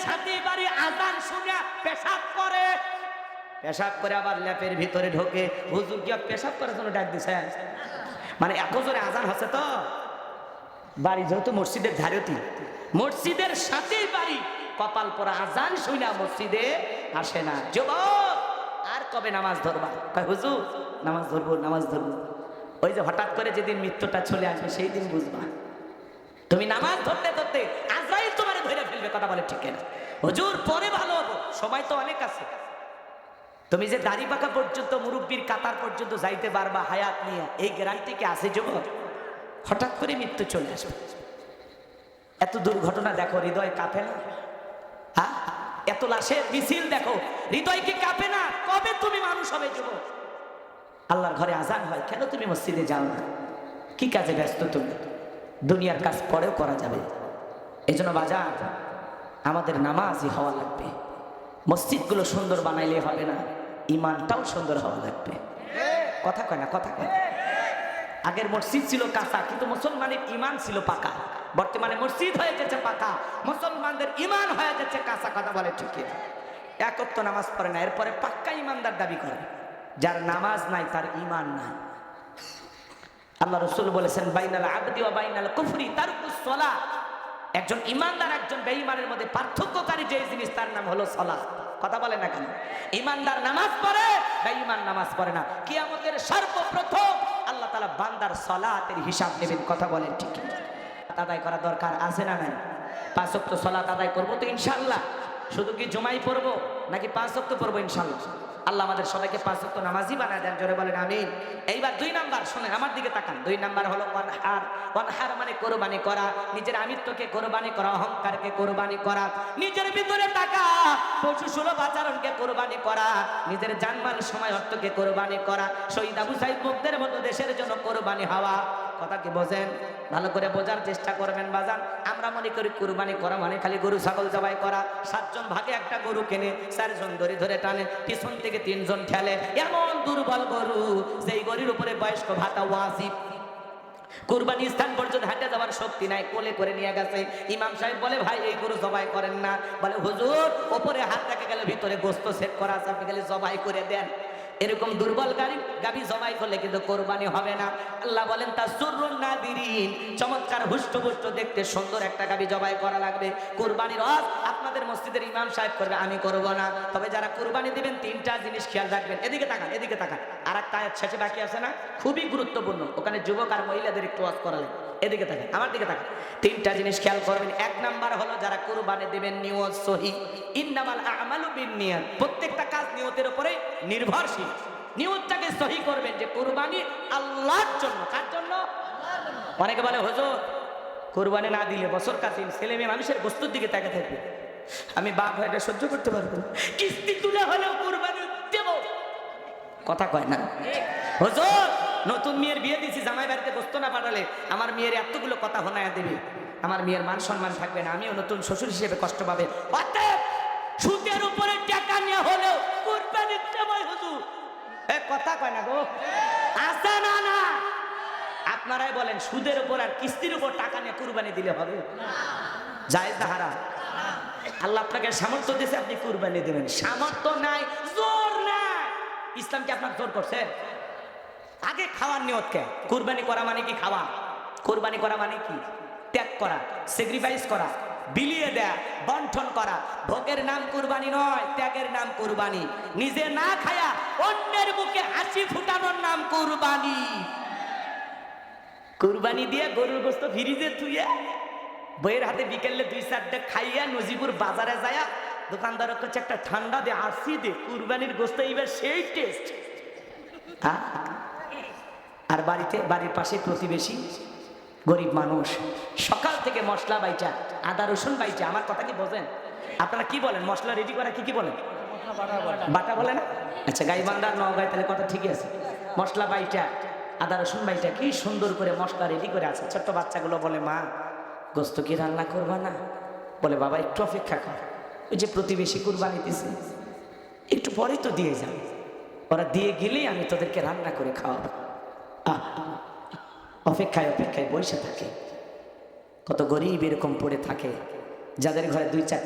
সাথে বাড়ি আজান শুনে পেশাব করে, পেশাব করে আবার ল্যাপের ভিতরে ঢোকে। হুজুর কি পেশাব করার জন্য ডাক দিছে? মানে এত জোরে আজান হচ্ছে তো বাড়ি যেহেতু মসজিদের ধারেতি, মসজিদের সাথেই বাড়ি, কপাল পরা আজান শুনে মসজিদে আসে না। যুবক আর কবে নামাজ ধরবা? কয় হুজুর নামাজ ধরবো নামাজ ধরবো। ওই যে হঠাৎ করে যেদিন মৃত্যুটা চলে আসবে সেই দিন বুঝবা। তুমি নামাজ ধরতে ধরতে আজরাইল তোমারে ধরে ফেলবে। কথা বলে ঠিক না? হুজুর পরে ভালো হবো, সময় তো অনেক আছে। তুমি যে দাড়ি পাকা পর্যন্ত মুরব্বীর কাতার পর্যন্ত যাইতে পারবা হায়াত নিয়ে, এই গ্যারান্টি কি আছে যুবক? হঠাৎ করে মৃত্যু চলে আসবে। এত দুর্ঘটনা দেখো, হৃদয় কাঁপে না? হ্যাঁ, এত লাশের মিছিল দেখো, হৃদয় কি কাঁপে না? কবে তুমি মানুষ হবে যুবক? আল্লাহর ঘরে আজান হয়, কেন তুমি মসজিদে যাও না? কি কাজে ব্যস্ত তুমি? দুনিয়ার কাজ পরেও করা যাবে। এই জন্য বাজার আমাদের নামাজই হওয়া লাগবে। মসজিদগুলো সুন্দর বানাইলে হবে না, ইমানটাও সুন্দর হওয়া লাগবে। কথা কয় না? কথা কয়। আগের মসজিদ ছিল কাঁচা, কিন্তু মুসলমানের ইমান ছিল পাকা। বর্তমানে মসজিদ হয়ে গেছে পাকা, মুসলমানদের ইমান হয়ে গেছে কাঁচা। কথা বলে ঠিক? এক ওয়াক্ত নামাজ পড়ে না, এরপরে পাক্কা ইমানদার দাবি করে। যার নামাজ নাই তার ইমান নাই। আল্লাহ রাসূল বলেছেন বাইনাল আবদি ওয়া বাইনাল কুফরি তারকুস সালাহ। একজন ইমানদার একজন বেঈমানের মধ্যে পার্থক্যকারী যে জিনিস তার নাম হলো সালাত। কথা বলে না কেন? ইমানদার নামাজ পড়ে, বেঈমান নামাজ পড়ে না। কিয়ামতের সর্বপ্রথম আল্লাহ তাআলা বান্দার সালাতের হিসাব নেবেন। কথা বলেন ঠিক? আদায় করা দরকার আছে না নাই? 5 ওয়াক্ত সালাত আদায় করব তো ইনশাআল্লাহ। শুধু কি জুমাই পড়ব নাকি 5 ওয়াক্ত পড়ব ইনশাআল্লাহ? আল্লাহ আমাদের সবাইকে 5 ওয়াক্ত নামাজি বানায় দেন। জোরে বলেন আমিন। এইবার 2 নাম্বার শুনেন, আমার দিকে তাকান। 2 নাম্বার হলো ওয়ানহার। ওয়ানহার মানে কোরবানি করা, নিজের আমিত্বকে কোরবানি করা, অহংকারকে কোরবানি করা, নিজের ভিতরে টাকা পশু সুলভ আচরণকে কোরবানি করা, নিজের জানমাল সময় অর্থকে কোরবানি করা, শহীদ আবু সাঈদ মুগ্ধের মতো দেশের জন্য কোরবানি হওয়া। কথা কি বোঝেন? ভালো করে বোঝার চেষ্টা করবেন বাজান। আমরা মনে করি কুরবানি করা মানে খালি গরু ছাগল জবাই করা। 7 জন ভাগে একটা গরু কেনে, 4 জন ধরে ধরে টানে, পিছন থেকে 3 জন ঠেলে। এমন দুর্বল গরু যেই গরুর উপরে বয়স্ক ভাতা ওয়াজিব। কুরবানি স্থান পর্যন্ত হাঁটে যাওয়ার শক্তি নাই, কোলে করে নিয়ে গেছে। ইমাম সাহেব বলে ভাই এই গরু জবাই করেন না। বলে হুজুর ওপরে হাত রেখে গেলে ভিতরে গোস্ত সেট করা আছে, আপনি গেলে জবাই করে দেন। এরকম দুর্বল গাবি জবাই করলে কিন্তু কোরবানি হবে না। আল্লাহ বলেন তাসুরুন নাদিরিন, চমৎকার হুষ্টপুষ্ট দেখতে সুন্দর একটা গাবি জবাই করা লাগবে। কুরবানির হজ আপনাদের মসজিদের ইমাম সাহেব করবে, আমি করব না। তবে যারা কুরবানি দিবেন 3টা জিনিস খেয়াল রাখবেন। এদিকে তাকান, এদিকে তাকান। আর একটা আয়াত শেষে বাকি আছে না, খুবই গুরুত্বপূর্ণ। ওখানে যুবক আর মহিলাদের একটু ওয়াজ করা লাগবে। এদিকে তাকান, আমার দিকে তাকান। 3টা জিনিস খেয়াল করবেন। 1 নাম্বার হলো যারা কুরবানি দিবেন নিয়ত সহিহ। ইন্নামাল আ'মালু বিন্নিয়াত। প্রত্যেকটা কাজ নিয়তের উপরে নির্ভরশীল। নিয়তটাকে সহি করবেন যে কুরবানি আল্লাহর জন্য। কার জন্য? আল্লাহর জন্য। অনেকে বলে হুজুর কুরবানি না দিলে বছর কাটিন ছেলে মেয়ে মানুষের বস্তুর দিকে তাকে থাকবে, আমি বাপ হয়ে এটা সহ্য করতে পারবো না, কিস্তি তুলে হলেও কুরবানি দেব। কথা কয় না? হুজুর নতুন মেয়ের বিয়ে দিয়েছি, জামাই বাড়িতে বসতো না পাঠালে আমার মেয়ের এতগুলো কথা হোনায়া দেবে, আমার মেয়ের মান সম্মান থাকবে না, আমিও নতুন শ্বশুর হিসেবে কষ্ট পাবে। অতএব সুদের উপরে টাকা নিয়ে হলেও কুরবানি দেব। হুজুর কথা কয় না গো? আছে না? না আপনারাই বলেন, সুদের উপর আর কিস্তির উপর টাকা নিয়ে কুরবানি দিলে হবে? জায়েজ না হারাম? আল্লাহ আপনাকে সামর্থ্য দিয়েছে, আপনি কুরবানি দেবেন। সামর্থ্য নাই, জোর নাই। ইসলাম কি আপনার জোর করছে? আগে খাওয়ার নিয়ত কে? কুরবানি করা মানে কি খাওয়া? কুরবানি করা মানে কি? ত্যাগ করা, স্যাক্রিফাইস করা, বিলিয়ে দেয়া, বন্টন করা। ভোগের নাম কুরবানি নয়, ত্যাগের নাম কুরবানি। নিজে না খায়া অন্যের মুখে হাসি ফুটানোর নাম কুরবানি। কুরবানি দিয়ে গরুর গোশত ফ্রিজে থুইয়া বইয়ের হাতে বিকেলে 2-4টা খাইয়া নজিপুর বাজারে যায়া দোকানদার কাছে একটা ঠান্ডা দে, আসি দে, কুরবানির গোশত এইবার সেই টেস্ট। আর বাড়ির পাশে প্রতিবেশী গরিব মানুষ সকাল থেকে মশলা বাইটা, আদা রসুন বাইটা। আমার কথা কি বোঝেন? আপনারা কি বলেন? মশলা রেডি করা কি বলেন? বাটা বলে না? আচ্ছা, গাইবান্ধার নওগাঁয় তাহলে কথা ঠিকই আছে। মশলা বাইটা, আদা রসুন বাইটা, কি সুন্দর করে মশলা রেডি করে আছে। ছোট্ট বাচ্চাগুলো বলে মা গোস্ত কি রান্না করবা না? বলে বাবা একটু অপেক্ষা কর, ওই যে প্রতিবেশী কুরবানি দিছে, একটু পরে তো দিয়ে যাবে, ওরা দিয়ে গেলেই আমি তোদেরকে রান্না করে খাওয়াবো। অপেক্ষায় অপেক্ষায় বসে থাকে। কত গরিব এরকম পড়ে থাকে, যাদের ঘরে 2-4